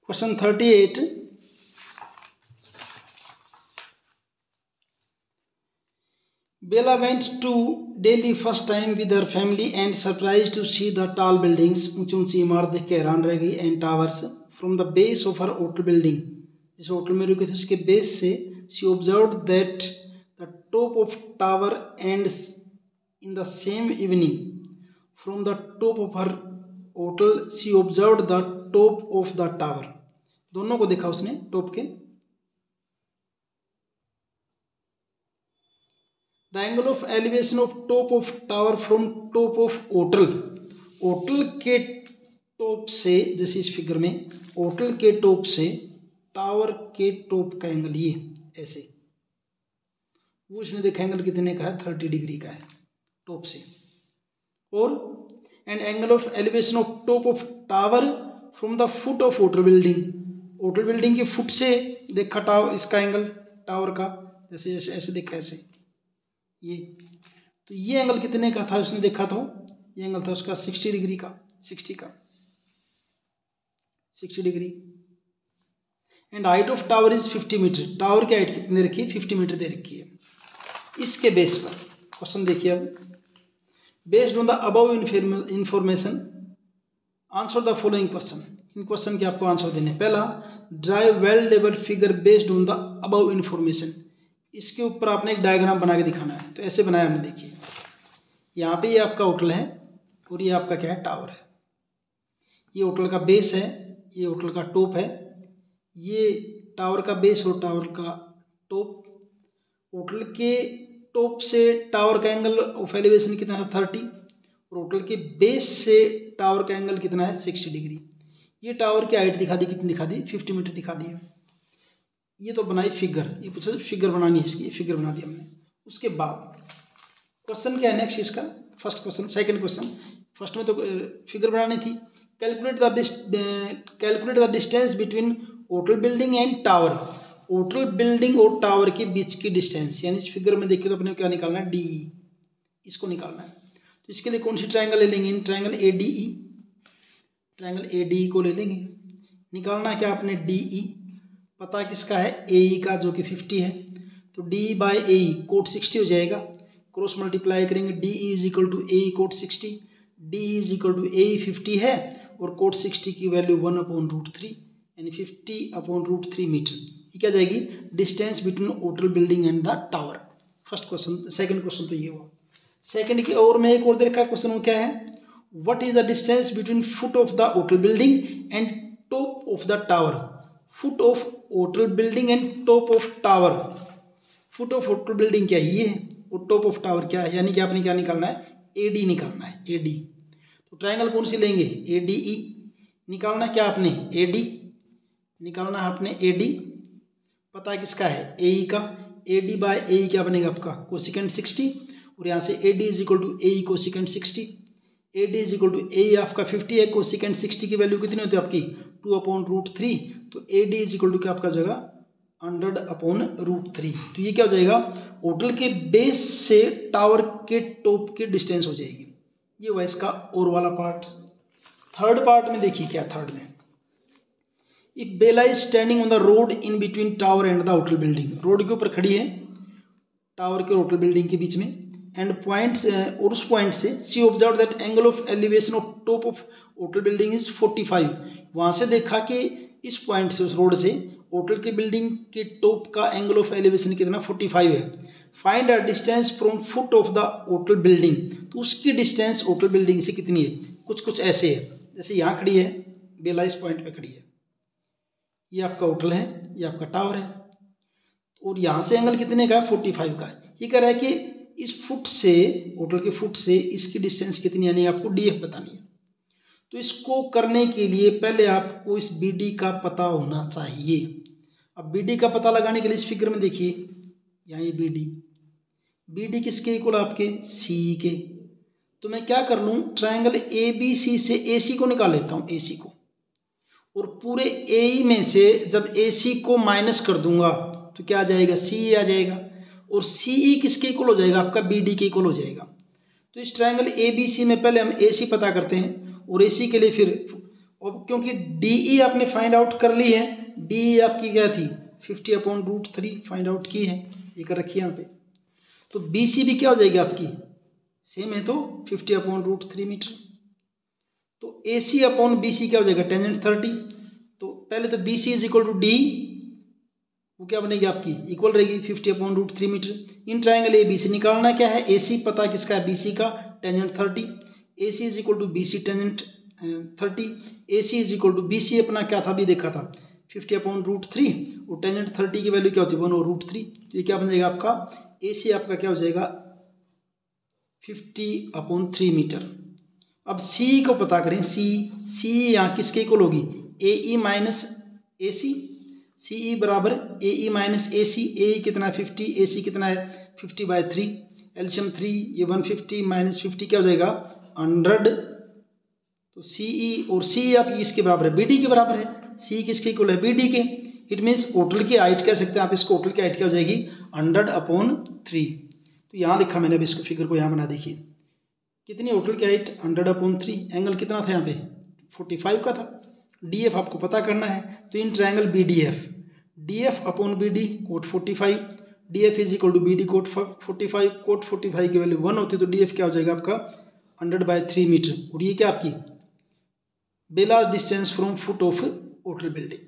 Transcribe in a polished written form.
Question 38, Bella went to Delhi first time with her family and surprised to see the tall buildings. ऊंची ऊंची इमारत देख के हैरान रह गई. And towers from the base of her hotel building. जिस होटल में रुके थे उसके बेस से she observed that the top of tower ends in the same evening. From the top of her hotel she observed the top of the tower. दोनों को देखा उसने टॉप के. The angle of elevation of top of tower from top of hotel. Hotel के top से, जैसे इस figure में होटल के टॉप से टावर के टॉप का एंगल ये ऐसे, वो उसने देखा एंगल कितने का है, 30 डिग्री का है टॉप से. और and angle of elevation of top of tower from the foot of hotel building. Hotel building के फुट से देखा टावर, इसका एंगल टावर का, जैसे ऐसे ऐसे देखा ऐसे ये. तो ये एंगल कितने का था उसने देखा, तो ये एंगल था उसका 60 डिग्री का, 60 degree. And height of tower is 50 metre. Tower की हाइट कितनी रखी है, 50 मीटर दे रखी है. इसके बेस पर क्वेश्चन देखिए अब. Based on the above information answer the following question. In question के आपको आंसर देने. पहला, drive well level figure based on the above information. इसके ऊपर आपने एक डायग्राम बना के दिखाना है. तो ऐसे बनाया हमने, देखिए यहाँ पे ये आपका होटल है और ये आपका क्या है, टावर है. ये होटल का बेस है, ये होटल का टॉप है, ये टावर का बेस और टावर का टॉप. होटल के टॉप से टावर का एंगल ऑफ एलिवेशन कितना है, 30. और होटल के बेस से टावर का एंगल कितना है, 60 डिग्री. ये टावर की हाइट दिखा दी, कितनी दिखा दी, 50 मीटर दिखा दी है. ये तो बनाई फिगर, ये पूछा फिगर बनानी है इसकी, फिगर बना दी हमने. उसके बाद क्वेश्चन क्या है नेक्स्ट इसका, first question, second question. First में तो फिगर बनानी थी. Calculate the distance between hotel building and tower. Hotel building और टावर के बीच की डिस्टेंस, यानी इस फिगर में देखिए तो अपने क्या निकालना है, DE. इसको निकालना है. तो इसके लिए कौन सी ट्रायंगल ले लेंगे, in triangle ADE. Triangle ADE को ले लेंगे. निकालना क्या आपने, DE. पता किसका है, AE का, जो कि 50 है. तो DE बाई AE कोट 60 हो जाएगा. क्रॉस मल्टीप्लाई करेंगे, DE is equal to AE cot 60. DE is equal to AE 50 है और कोट 60 की वैल्यू 1/√3 यानी 50/√3 मीटर. ये क्या जाएगी, distance between hotel building and the tower. First question. Second question तो ये हुआ. सेकंड की और में एक और दे रखा है क्वेश्चन, वो क्या है, what is the distance between foot of the hotel building and top of the tower. Foot of hotel building and top of tower. Foot of hotel building क्या है, ये है, और टॉप ऑफ टावर क्या है, यानी कि आपने क्या निकालना है, AD निकालना है, AD. तो ट्रायंगल कौन सी लेंगे, ADE. निकालना क्या आपने, AD निकालना है आपने, AD. पता है किसका है, AE का. AD बाय AE क्या बनेगा आपका, कोसिकेंट 60. और यहाँ से AD is equal to AE cosecant 60. AD is equal to AE आपका 50 है. कोसिकेंट 60 की वैल्यू कितनी होती है आपकी, 2/√3. तो AD इज इक्वल टू क्या आपका जगह 100/√3. तो ये क्या हो जाएगा, होटल के बेस से टावर के टॉप की डिस्टेंस हो जाएगी. ये हुआ इसका और वाला पार्ट. थर्ड पार्ट में देखिए क्या, थर्ड में, if Bella is standing on the road in between tower and the hotel building. Road के ऊपर खड़ी है, टावर के होटल बिल्डिंग के बीच में. एंड पॉइंट्स, और उस पॉइंट से C observe that angle of elevation of top of hotel building is 45. वहाँ से देखा कि इस पॉइंट से, उस रोड से होटल की बिल्डिंग के टॉप का एंगल ऑफ एलिवेशन कितना, 45 है. Find a distance from foot of the hotel building. तो उसकी डिस्टेंस होटल बिल्डिंग से कितनी है, कुछ ऐसे है. जैसे यहाँ खड़ी है बेला, इस पॉइंट पे खड़ी है, ये आपका होटल है, ये आपका टावर है, और यहाँ से एंगल कितने का है, 45 का. ये कह रहा है कि इस फुट से, होटल के फुट से इसकी डिस्टेंस कितनी, यानी आपको DF बतानी है. तो इसको करने के लिए पहले आपको इस BD का पता होना चाहिए. अब BD का पता लगाने के लिए इस फिगर में देखिए, यहाँ ये BD किसके इक्वल, आपके CE के. तो मैं क्या कर लूँ, ट्रायंगल ABC से AC को निकाल लेता हूँ, AC को. और पूरे AE में से जब AC को माइनस कर दूंगा तो क्या आ जाएगा, CE आ जाएगा. और CE किसके इक्वल हो जाएगा, आपका BD के इक्वल हो जाएगा. तो इस ट्रायंगल ABC में पहले हम AC पता करते हैं, और AC के लिए फिर और क्योंकि DE आपने फाइंड आउट कर ली है, DE आपकी क्या थी 50/√3 फाइंड आउट की है, ये कर रखी है यहाँ पे। तो BC भी क्या हो जाएगी आपकी सेम है, तो 50/√3 मीटर। तो AC/BC क्या हो जाएगा टेंजेंट 30। तो पहले तो BC is equal to D, वो क्या बनेगी आपकी इक्वल रहेगी 50/√3 मीटर। इन ट्राइंगल ABC निकालना क्या है, AC पता किसका है BC का, tangent 30। AC is equal to BC tangent 30, AC is equal to BC अपना क्या था अभी देखा था 50/√3, और टेंजेंट 30 की वैल्यू क्या होती है 1/√3। तो ये क्या बन जाएगा आपका AC आपका क्या हो जाएगा 50/3 मीटर। अब C को पता करें, C यहाँ किसके इक्वल होगी AE माइनस AC, CE बराबर AE माइनस AC, AE कितना है 50, AC कितना है 50/3, एलसीएम 3, ये 150 माइनस 50 क्या हो जाएगा 100। तो CE और CE आप इसके बराबर है BD के बराबर है, CE किसके इक्वल है BD के। इट मीन्स होटल की हाइट कह सकते हैं आप इसको, होटल की हाइट क्या हो जाएगी 100/3। तो यहाँ लिखा मैंने, अब इसको फिगर को यहाँ बना देखिए, कितनी होटल की हाइट 100/3, एंगल कितना था यहाँ पे 45 का था। DF आपको पता करना है, तो in triangle BDF, DF/BD cot 45, DF is equal to BD cot 45, cot 45 की वैल्यू 1 होती है, तो DF क्या हो जाएगा आपका 100/3 मीटर। और ये क्या आपकी ballast distance from foot of hotel building.